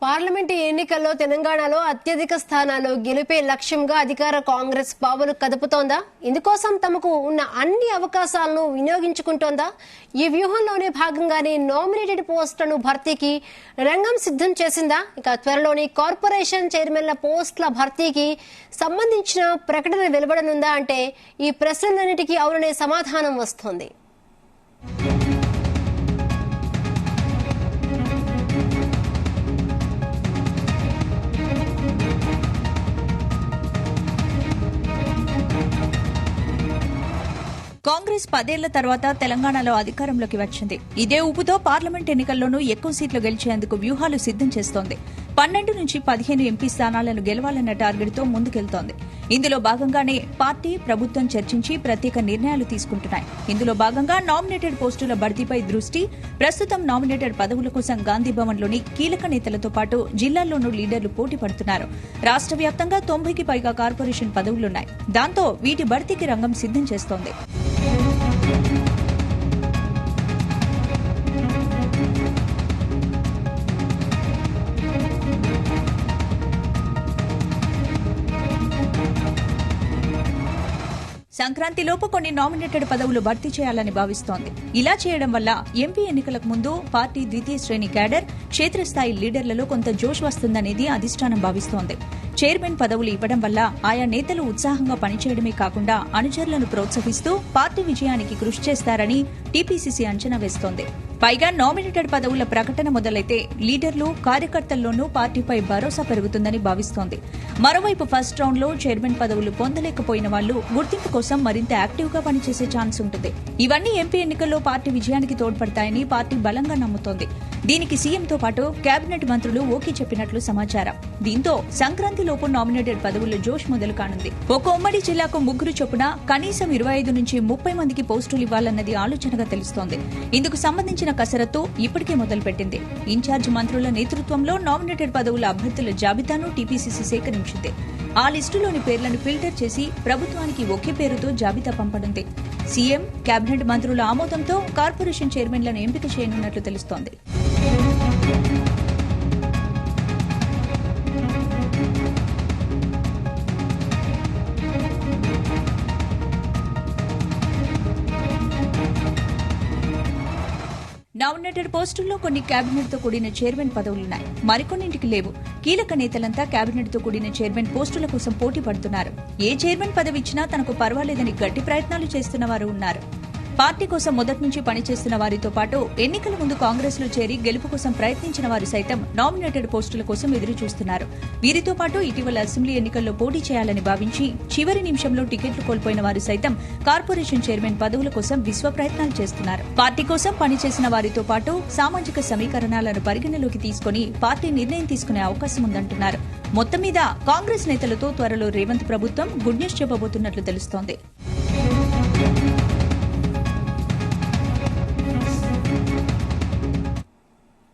Parliament ఎన్నికల్లో తెలంగాణలో అత్యధిక స్థానాలు గెలిపే లక్ష్యంగా అధికార కాంగ్రెస్ పావులు కదుపుతోందా? ఇందుకోసం తమకు ఉన్న అన్ని అవకాశాలను వినియోగించుకుంటోందా? ఈ వ్యూహంలోనే భాగంగానే నామినేటెడ్ పోస్టులను భర్తీకి రంగం సిద్ధం చేసిందా? ఇక త్వరలోని కార్పొరేషన్ చైర్మన్ల పోస్టుల భర్తీకి సంబంధించిన ప్రకటన వెలువడనుందా అంటే ఈ ప్రశ్నలన్నిటికీ అవుననే సమాధానం వస్తోంది. కాంగ్రెస్ 10 ఏళ్ల తర్వాత తెలంగాణలో అధికారంలోకి వచ్చింది. ఇదే ఊపుతో పార్లమెంట్ ఎన్నికల్లోనూ ఎక్కువ సీట్లు గెలిచేందుకు వ్యూహాలు సిద్ధం చేస్తోంది. 12 నుంచి 15 ఎంపీ స్థానాలను గెలవాలన్న టార్గెట్తో ముందుకెళ్తోంది. ఇందులో భాగంగానే పార్టీ, ప్రభుత్వం చర్చించి ప్రత్యేక నిర్ణయాలు తీసుకుంటున్నాయి. ఇందులో భాగంగా నామినేటెడ్ పోస్టుల భర్తీపై దృష్టి. ప్రస్తుతం నామినేటెడ్ పదవుల కోసం గాంధీభవన్లోని కీలక నేతలతో పాటు జిల్లాల్లోనూ లీడర్లు పోటీ పడుతున్నారు. రాష్ట్ర వ్యాప్తంగా 90కి పైగా కార్పొరేషన్ పదవులున్నాయి. దాంతో వీటి భర్తీకి రంగం సిద్ధం చేస్తోంది. సంక్రాంతిలోపు కొన్ని నామినేటెడ్ పదవులు భర్తీ చేయాలని భావిస్తోంది. ఇలా చేయడం వల్ల ఎంపీ ఎన్నికలకు ముందు పార్టీ ద్వితీయ శ్రేణి క్యాడర్, క్షేత్రస్థాయి లీడర్లలో కొంత జోష్ వస్తుందనేది అధిష్టానం భావిస్తోంది. చైర్మన్ పదవులు ఇవ్వడం వల్ల ఆయా నేతలు ఉత్సాహంగా పనిచేయడమే కాకుండా అనుచరులను ప్రోత్సహిస్తూ పార్టీ విజయానికి కృషి చేస్తారని టీపీసీసీ అంచనా వేస్తోంది. పైగా నామినేటెడ్ పదవుల ప్రకటన మొదలైతే లీడర్లు, కార్యకర్తల్లోనూ పార్టీపై భరోసా పెరుగుతుందని భావిస్తోంది. మరోవైపు ఫస్ట్ రౌండ్ లో చైర్మన్ పదవులు పొందలేకపోయిన వాళ్లు గుర్తింపు కోసం మరింత యాక్టివ్ గా పనిచేసే ఛాన్స్ ఉంటుంది. ఇవన్నీ ఎంపీ ఎన్నికల్లో పార్టీ విజయానికి తోడ్పడతాయని పార్టీ బలంగా నమ్ముతోంది. దీనికి సీఎంతో పాటు కేబినెట్ మంత్రులు ఓకే చెప్పినట్లు సమాచారం. దీంతో సంక్రాంతిలోపు నామినేటెడ్ పదవుల జోష్ మొదలు కానుంది. ఒక ఉమ్మడి జిల్లాకు 3 చొప్పున కనీసం 25 నుంచి 30 మందికి పోస్టులు ఇవ్వాలన్నది ఆలోచనగా తెలుస్తోంది. ఇందుకు సంబంధించిన కసరత్తు ఇప్పటికే మొదలుపెట్టింది. ఇన్ఛార్జ్ మంత్రుల నేతృత్వంలో నామినేటెడ్ పదవుల అభ్యర్థుల జాబితాను టీపీసీసీ సేకరించింది. ఆ లిస్టులోని పేర్లను ఫిల్టర్ చేసి ప్రభుత్వానికి ఒకే పేరుతో జాబితా పంపనుంది. సీఎం, కేబినెట్ మంత్రుల ఆమోదంతో కార్పొరేషన్ చైర్మన్లను ఎంపిక చేయనున్నట్లు తెలుస్తోంది. నామినేటెడ్ పోస్టుల్లో కొన్ని కేబినెట్ తో కూడిన చైర్మన్ పదవులున్నాయి. మరికొన్నింటికి లేవు. కీలక నేతలంతా కేబినెట్ తో కూడిన చైర్మన్ పోస్టుల కోసం పోటీ పడుతున్నారు. ఏ చైర్మన్ పదవి ఇచ్చినా తనకు పర్వాలేదని గట్టి ప్రయత్నాలు చేస్తున్న వారు ఉన్నారు. పార్టీ కోసం మొదటి నుంచి పనిచేస్తున్న వారితో పాటు ఎన్నికల ముందు కాంగ్రెస్ లో చేరి గెలుపు కోసం ప్రయత్నించిన వారు సైతం నామినేటెడ్ పోస్టుల కోసం ఎదురు చూస్తున్నారు. వీరితో పాటు ఇటీవల అసెంబ్లీ ఎన్నికల్లో పోటీ చేయాలని భావించి చివరి నిమిషంలో టికెట్లు కోల్పోయిన వారు సైతం కార్పొరేషన్ చైర్మన్ పదవుల కోసం విశ్వ ప్రయత్నాలు చేస్తున్నారు. పార్టీ కోసం పనిచేసిన వారితో పాటు సామాజిక సమీకరణాలను పరిగణలోకి తీసుకుని పార్టీ నిర్ణయం తీసుకునే అవకాశం ఉందంటున్నారు. మొత్తం మీద కాంగ్రెస్ నేతలతో త్వరలో రేవంత్ ప్రభుత్వం గుడ్ న్యూస్ చెప్పబోతున్నట్లు తెలుస్తోంది.